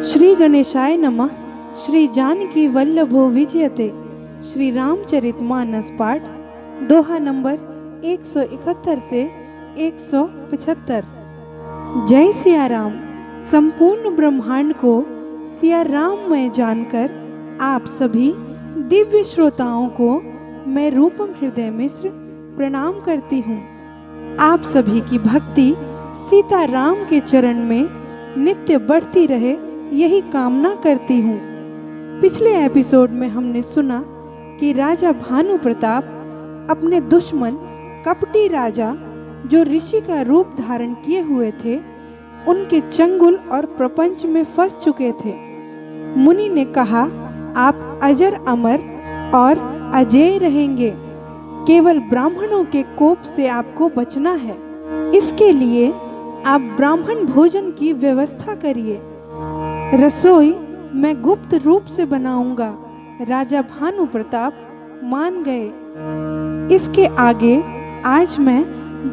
श्री गणेशाय नमः। श्री जानकी वल्लभो विजयते। श्री रामचरितमानस पाठ दोहा नंबर 171 से 175। जय सिया राम। संपूर्ण ब्रह्मांड को सिया राम में जानकर आप सभी दिव्य श्रोताओं को मैं रूपम हृदय मिश्र प्रणाम करती हूँ। आप सभी की भक्ति सीता राम के चरण में नित्य बढ़ती रहे, यही कामना करती हूँ। पिछले एपिसोड में हमने सुना कि राजा भानु प्रताप अपने दुश्मन कपटी राजा जो ऋषि का रूप धारण किए हुए थे, उनके चंगुल और प्रपंच में फंस चुके थे। मुनि ने कहा, आप अजर अमर और अजेय रहेंगे, केवल ब्राह्मणों के कोप से आपको बचना है। इसके लिए आप ब्राह्मण भोजन की व्यवस्था करिए। रसोई मैं गुप्त रूप से बनाऊंगा। राजा भानु प्रताप मान गए। इसके आगे आज मैं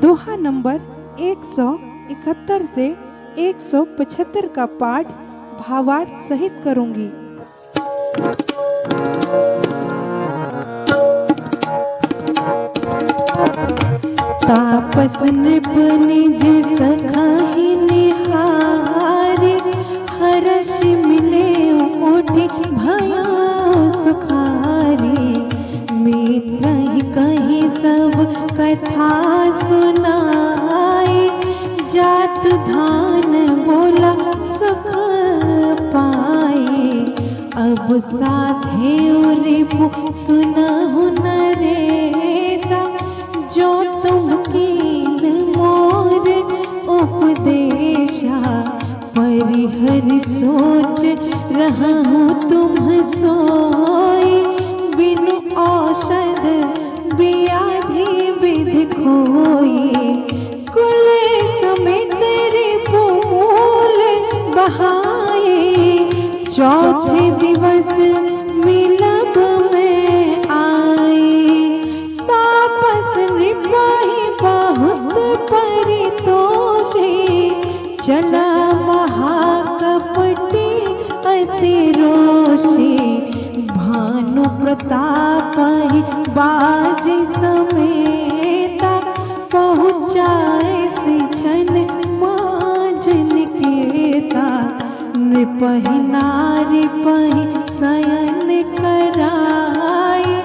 दोहा नंबर 171 से 175 का पाठ भावार्थ सहित करूंगी। तापस नृप निज सखाहि निहारे, हर्ष मिले ओठि भया सुखारी। मित्र ही कही सब कथा सुनाई, जात धान बोला सुख पाए। अब साधे रिपु सुनहु नरेशा, जो तुम कीन मोर उपदेशा। परिहर सोच रहूं तुम सोई, बिनु औषध व्याधि विधि खोई। कुल समेत रिपु मूल बहाए, चौथे दिवस मिलब में आई। तापस नृपाही बहुत परितोषी, चला महाकपटी अति रोषी। भानु प्रताप ही बाजी समेता, पहुँचाए से छन माज निकेता। नृपहि नारी पहि शयन कराई,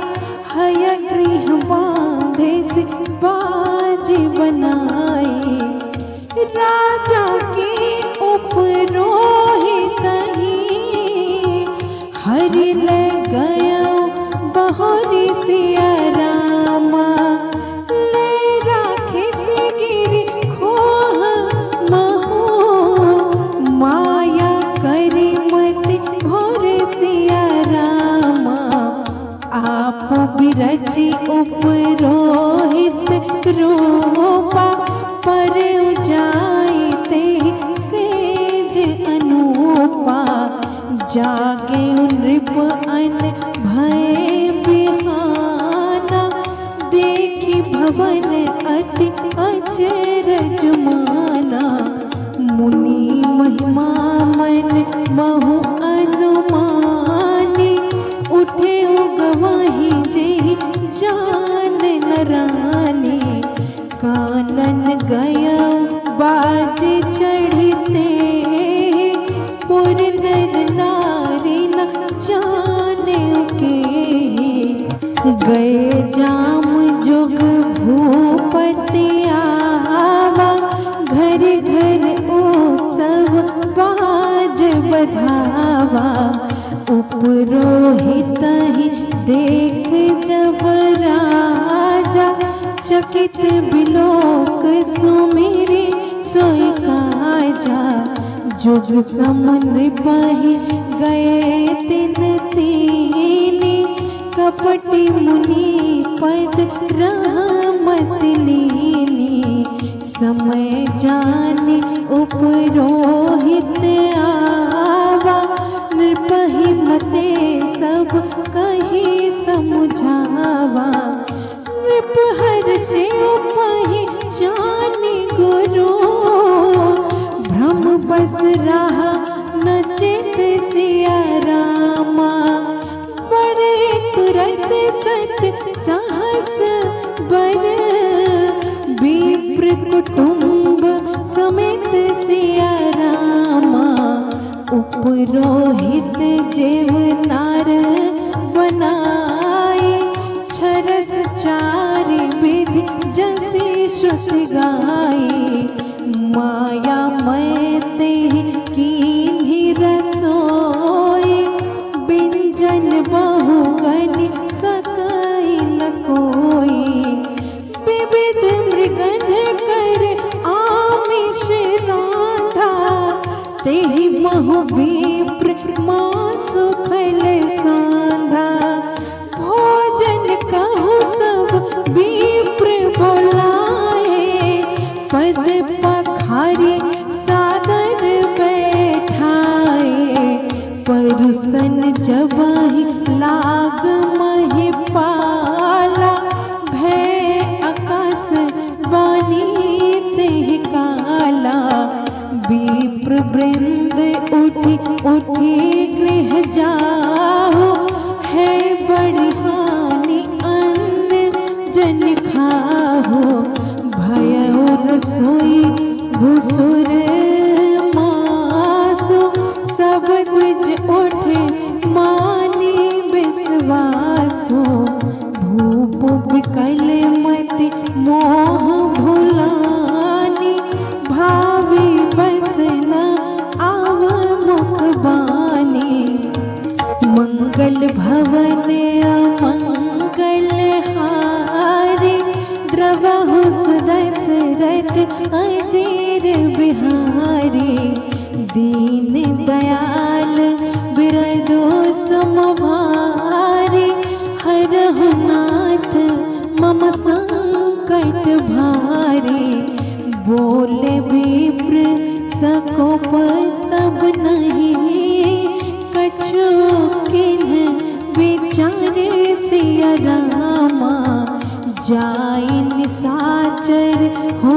हय गृह बांधे से बाजी बनाई। राजा के उपरोहित ही, हरि ले गया बहोरी सिया रामा। ले राखे से गिरी खोह महू, माया करी मति घोर सिया रामा। आप बिरची उपरोहित रूपा, पर जाइते सेज अनूपा। जागे नृप अन भय बिहाना, देखी भवन अति अचरज माना। मुनि महिमा मन महु अनुमानी, उठे गवाही जे जान नरानी। कानन गया बाज चढ़ते, पुर नर नारी न जाने के। गए जाम जुग भूपति आवा, घर घर उत्सव बाज बधावा। उपरोहित ही देख जब राजा, चकित बिलोक सुमिरे सोई काजा। जुग समनृपहि गए तिन तीनी, कपटी मुनि पद रहमत लीनी। समय जाने उपरोहित आवा, नृपहि मते सब कही समझावा। नृप हर से उपहि जाने गुरु, भ्रम बस रहा न चित सिया रामा, बड़े तुरंत सत सहस बर, विप्र कुटुंब समेत सिया रामा, उपरोहित जेवनार बनाए, छरस चारि विधि जसी श्रुत गाए, माया मैं ते कीन्ही रसोई, बिंजन बहुगनि सकई न कोई, विविध मृगन कर आमिष राधा, तेहि महु विप्र मासु खल सांधा, भोजन कहु सब विप्र बोलाए, पद पखारी सादर बैठाए, परुसन जबहि लाग महि पाला, भय आकाश वाणी तेहि काला, विप्र वृंद उठी उठी गृह जाओ, है बड़ी हानि अन्न जन खाओ, भय रसोई भूसुर मासु, सब द्विज उठे मानी विश्वासो, भूप विकल मति मोह भुलानी, भावी बस न आव मुख बानी, मंगल भवन अमंगल हारी, द्रवहु सुदशरथ अजीर बिहारी, दीन दयाल बिरदो समभारी, हरहु नाथ मम संकट भारी, बोले विप्र सकोप तब नहीं, कछु किन्ह विचारे सिया रामा, जाई निसाचर हो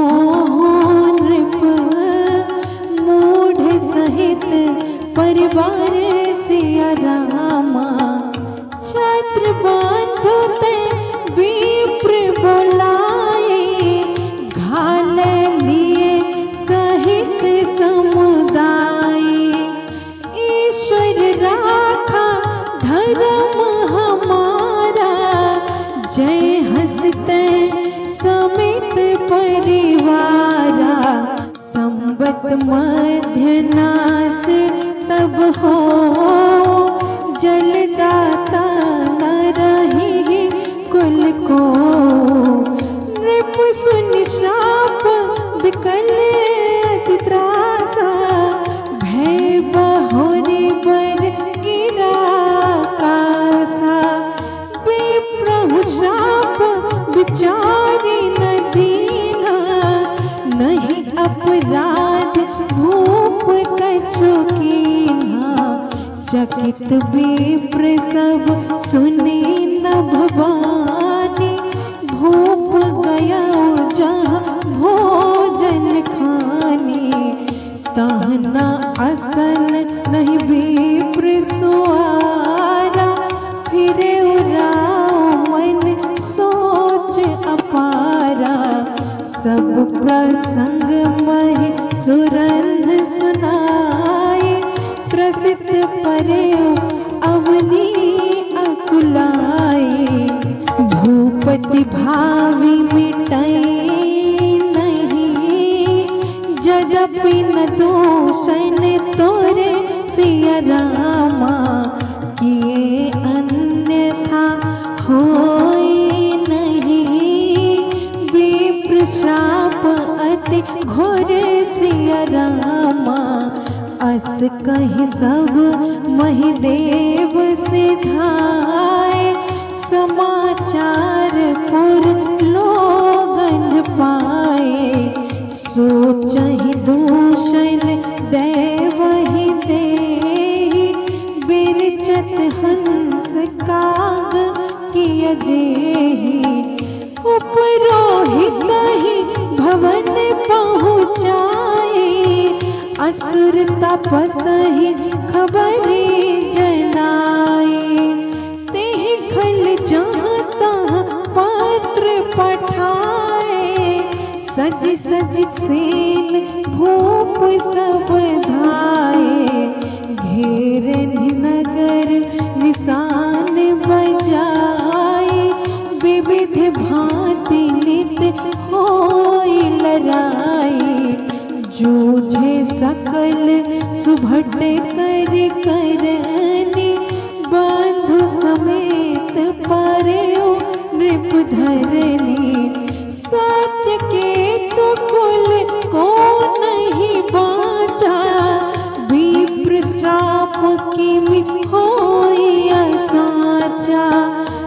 नृप, मूढ़ सहित परिवार सिया रामा, छत्र बांधो ते विप्र बोलाए, घाल लिए सहित समुदाय, ईश्वर राखा धर्म हमारा, जय हंसते समित परिवारा, संबत मध्य नास तब हो, जलदाता न रही कुल को, नृप सुन श्राप विकल अति त्रासा, भय बहोरी बर गिरा कासा, विप्रहु श्राप विचारी न दीना, नहीं अपराध भूप कछु कीन्हा, चकित विप्र सब सुनी न भवानी, भूप गया जहाँ भोजन खानी, ताहना आसन नहीं विप्र सुआरा, फिरे उराव मन सोच अपारा, सब प्रसंग महि सुरन सुनाए, त्रसित परे अवनी अकुलाए, भूपति भावी मिटाई नहीं, जदपि न दोषन तोरे सिया रामा, किए अन्यथा होई नहीं, विप्र श्राप अति घोर सिया रामा, अस कहि सब महिदेव सिधाए, समाचार पुर लोगन पाए, सोचहि दूषण देवहि देहि, बिरचत हंस काग किय जेहि, उपरोहित ही भवन पहुँचाए, असुर तपसहि खबरे जनाए, तेह खल जहाँ तहाँ पत्र पठाए, सज सज सेन भूप सब धाये, घेरे नगर निशान बजाए, विविध भांति नित होई लड़ाई, जूझे सकल सुभट कर करनी, बंधु समेत पारेओ नृप धरनी, सत्य के तो कुल को नहीं बाचा, विप्र श्राप किमि होई साचा,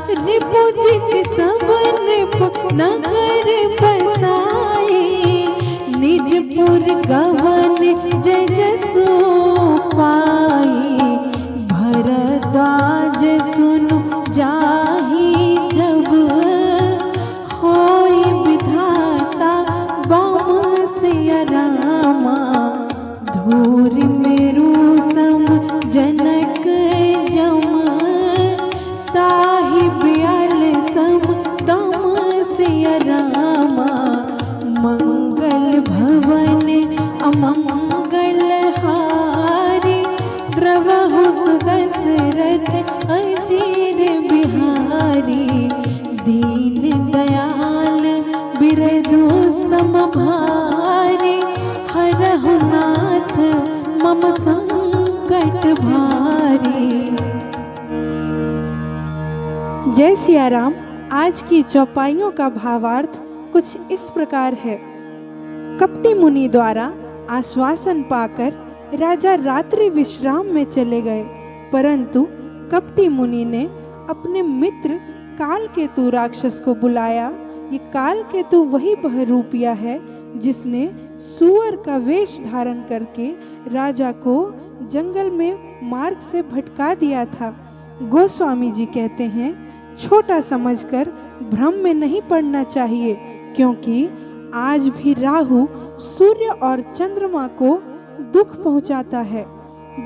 रिपुजित सब नृप नगर बसाए, निजपुर गवन जय जसु पाई, भरद्वाज सुनु जाहि जब, होई विधाता बाम सिया रामा, धूर मेरु सम जनक जम, ताहि ब्याल सम तम सिया रामा, मंगल भवन अमंगल हारी, द्रवहु सुदशरथ अजीर बिहारी, दीन दयाल बिरदु समभारी, हरहु नाथ मम संकट भारी। जय सिया राम। आज की चौपाइयों का भावार्थ कुछ इस प्रकार है। कपटी मुनि द्वारा आश्वासन पाकर राजा रात्रि विश्राम में चले गए, परंतु कपटी मुनि ने अपने मित्र कालकेतु राक्षस को बुलाया। ये कालकेतु वही बहरूपिया है जिसने सूअर का वेश धारण करके राजा को जंगल में मार्ग से भटका दिया था। गोस्वामी जी कहते हैं, छोटा समझकर भ्रम में नहीं पड़ना चाहिए, क्योंकि आज भी राहु सूर्य और चंद्रमा को दुख पहुंचाता है।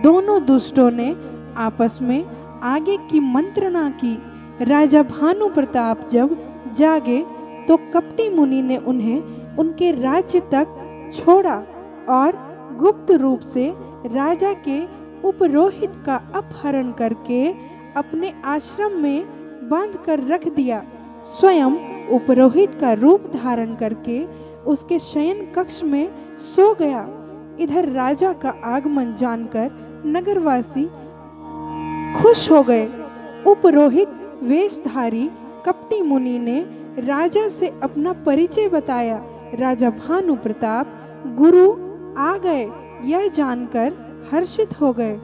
दोनों दुष्टों ने आपस में आगे की मंत्रणा की। राजा भानु प्रताप जब जागे तो कपटी मुनि ने उन्हें उनके राज्य तक छोड़ा और गुप्त रूप से राजा के उपरोहित का अपहरण करके अपने आश्रम में बांध कर रख दिया। स्वयं उपरोहित का रूप धारण करके उसके शयन कक्ष में सो गया। इधर राजा का आगमन जानकर नगरवासी खुश हो गए। उपरोहित वेशधारी कपटी मुनि ने राजा से अपना परिचय बताया। राजा भानु प्रताप गुरु आ गए यह जानकर हर्षित हो गए।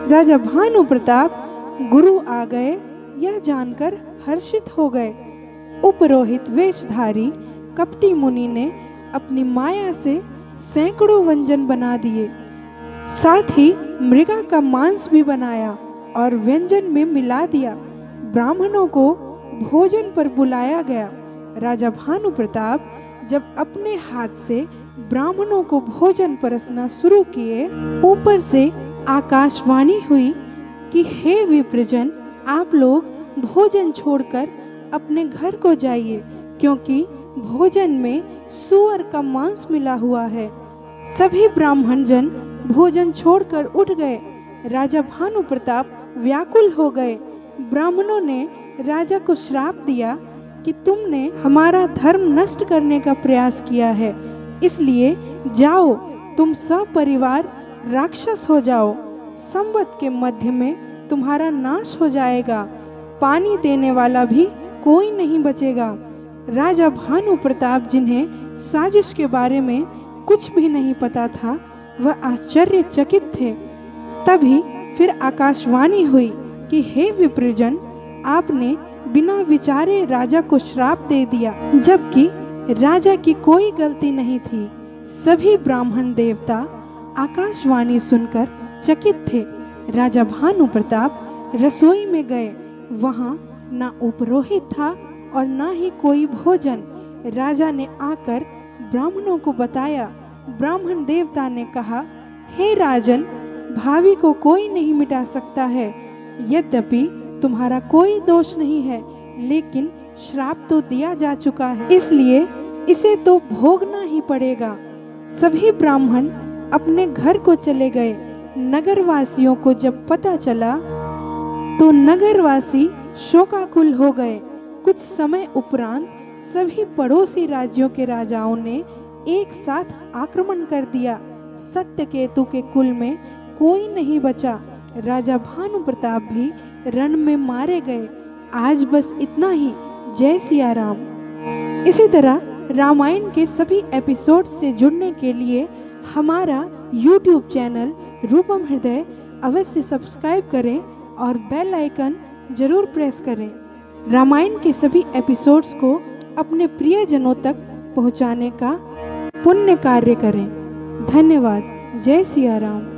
राजा भानु प्रताप गुरु आ गए यह जानकर हर्षित हो गए। उपरोहित वेशधारी कपटी मुनि ने अपनी माया से सैकड़ों व्यंजन बना दिए, साथ ही मृगा का मांस भी बनाया और व्यंजन में मिला दिया। ब्राह्मणों को भोजन पर बुलाया गया। राजा भानु प्रताप जब अपने हाथ से ब्राह्मणों को भोजन परसना शुरू किए, ऊपर से आकाशवाणी हुई कि हे विप्रजन, आप लोग भोजन छोड़कर अपने घर को जाइए, क्योंकि भोजन में सूअर का मांस मिला हुआ है। सभी ब्राह्मण जन भोजन छोड़कर उठ गए। राजा भानु प्रताप व्याकुल हो गए। ब्राह्मणों ने राजा को श्राप दिया कि तुमने हमारा धर्म नष्ट करने का प्रयास किया है, इसलिए जाओ, तुम सपरिवार राक्षस हो जाओ। संवत के मध्य में तुम्हारा नाश हो जाएगा, पानी देने वाला भी कोई नहीं बचेगा। राजा भानु प्रताप, जिन्हें साजिश के बारे में कुछ भी नहीं पता था, वह आश्चर्यचकित थे। तभी फिर आकाशवाणी हुई कि हे विप्रजन, आपने बिना विचारे राजा को श्राप दे दिया, जबकि राजा की कोई गलती नहीं थी। सभी ब्राह्मण देवता आकाशवाणी सुनकर चकित थे। राजा भानु प्रताप रसोई में गए। वहां ना उपरोहित था और ना ही कोई भोजन। राजा ने आकर ब्राह्मणों को बताया। ब्राह्मण देवता ने कहा, हे राजन, भावी को कोई नहीं मिटा सकता है। यद्यपि तुम्हारा कोई दोष नहीं है, लेकिन श्राप तो दिया जा चुका है, इसलिए इसे तो भोगना ही पड़ेगा। सभी ब्राह्मण अपने घर को चले गए। नगरवासियों को जब पता चला तो नगरवासी शोकाकुल हो गए। कुछ समय उपरांत सभी पड़ोसी राज्यों के राजाओं ने एक साथ आक्रमण कर दिया। सत्यकेतु के कुल में कोई नहीं बचा। राजा भानु प्रताप भी रण में मारे गए। आज बस इतना ही। जय सिया राम। इसी तरह रामायण के सभी एपिसोड से जुड़ने के लिए हमारा YouTube चैनल रूपम हृदय अवश्य सब्सक्राइब करें और बेल आइकन जरूर प्रेस करें। रामायण के सभी एपिसोड्स को अपने प्रियजनों तक पहुंचाने का पुण्य कार्य करें। धन्यवाद। जय सिया राम।